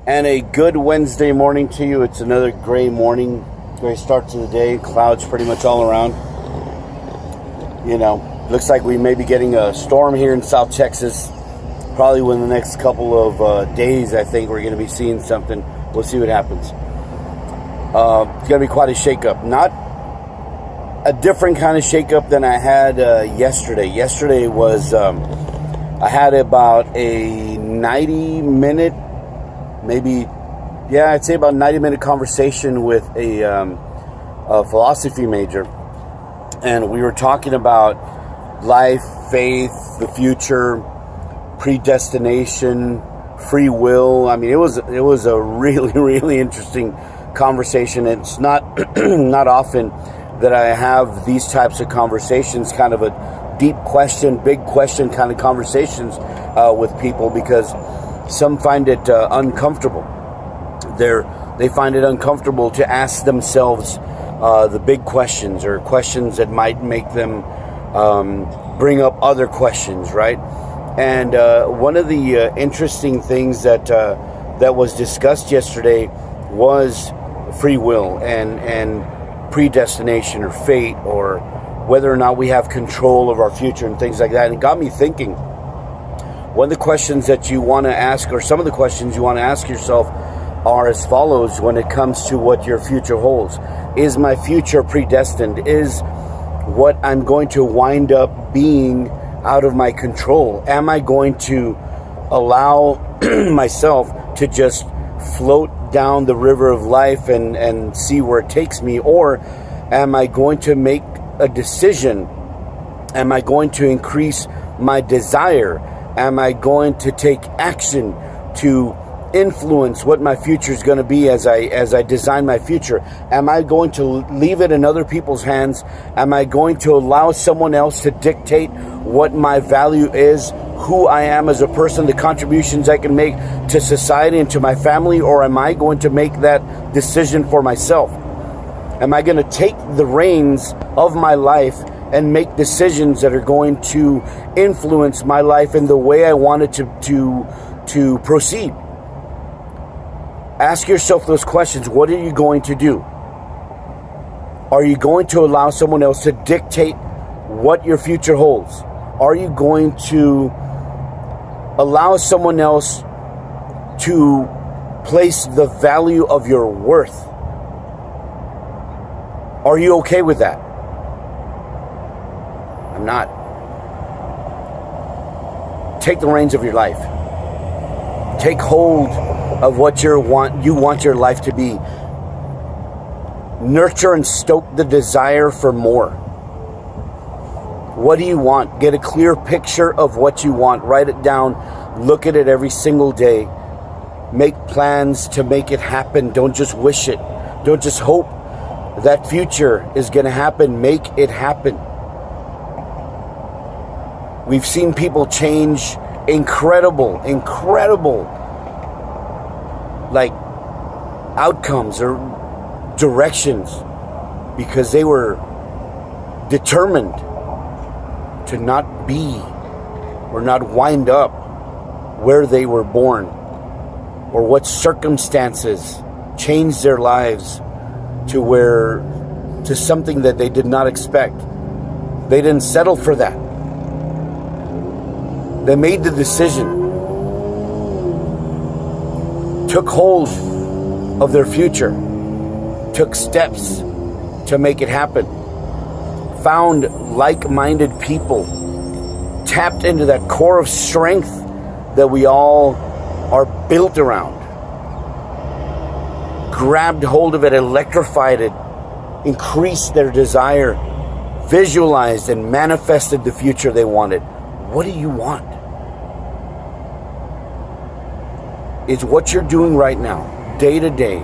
And a good Wednesday morning to you. It's another gray morning, gray start to the day. Clouds pretty much all around. You know, looks like we may be getting a storm here in South Texas. Probably within the next couple of days, I think we're going to be seeing something. We'll see what happens. It's going to be quite a shakeup. Not a different kind of shakeup than I had yesterday. Yesterday was, I had about a 90-minute, I'd say about 90-minute conversation with a philosophy major. And we were talking about life, faith, the future, predestination, free will. I mean, it was a really, really interesting conversation. It's not not often that I have these types of conversations, kind of a deep question, big question kind of conversations with people, because some find it uncomfortable. They find it uncomfortable to ask themselves the big questions, or questions that might make them bring up other questions, right? And one of the interesting things that was discussed yesterday was free will and predestination, or fate, or whether or not we have control of our future and things like that. And it got me thinking. One of the questions that you want to ask, or some of the questions you want to ask yourself, are as follows when it comes to what your future holds. Is my future predestined? Is what I'm going to wind up being out of my control? Am I going to allow myself to just float down the river of life and see where it takes me? Or am I going to make a decision? Am I going to increase my desire? Am I going to take action to influence what my future is going to be as I design my future? Am I going to leave it in other people's hands? Am I going to allow someone else to dictate what my value is, who I am as a person, the contributions I can make to society and to my family? Or am I going to make that decision for myself? Am I going to take the reins of my life and make decisions that are going to influence my life in the way I want it to proceed? Ask yourself those questions. What are you going to do? Are you going to allow someone else to dictate what your future holds? Are you going to allow someone else to place the value of your worth? Are you okay with that? I'm not. Take the reins of your life. Take hold of what you want your life to be. Nurture and stoke the desire for more. What do you want? Get a clear picture of what you want. Write it down. Look at it every single day. Make plans to make it happen. Don't just wish it. Don't just hope that future is going to happen. Make it happen. We've seen people change incredible like outcomes or directions because they were determined to not be or not wind up where they were born, or what circumstances changed their lives to something that they did not expect. They didn't settle for that. They made the decision, took hold of their future, took steps to make it happen, found like-minded people, tapped into that core of strength that we all are built around, grabbed hold of it, electrified it, increased their desire, visualized and manifested the future they wanted. What do you want? Is what you're doing right now, day to day,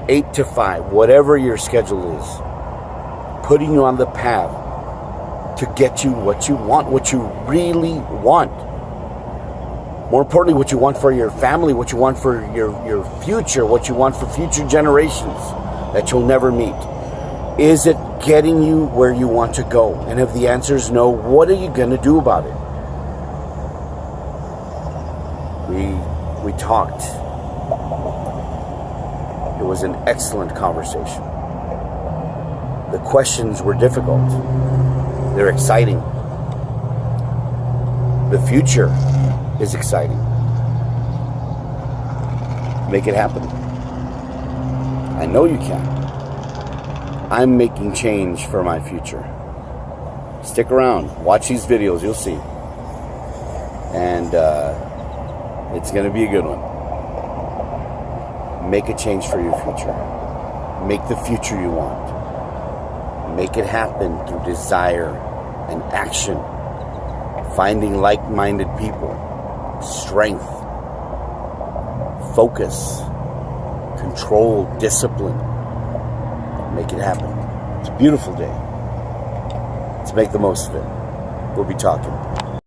8 to 5, whatever your schedule is, putting you on the path to get you what you want, what you really want. More importantly, what you want for your family, what you want for your future, what you want for future generations that you'll never meet. Is it getting you where you want to go? And if the answer is no, what are you going to do about it? We talked It was an excellent conversation. The questions were difficult. They're exciting. The future is exciting. Make it happen. I know you can. I'm making change for my future. Stick around. Watch these videos. You'll see. And it's going to be a good one. Make a change for your future. Make the future you want. Make it happen through desire and action. Finding like-minded people. Strength. Focus. Control. Discipline. Make it happen. It's a beautiful day. Let's make the most of it. We'll be talking.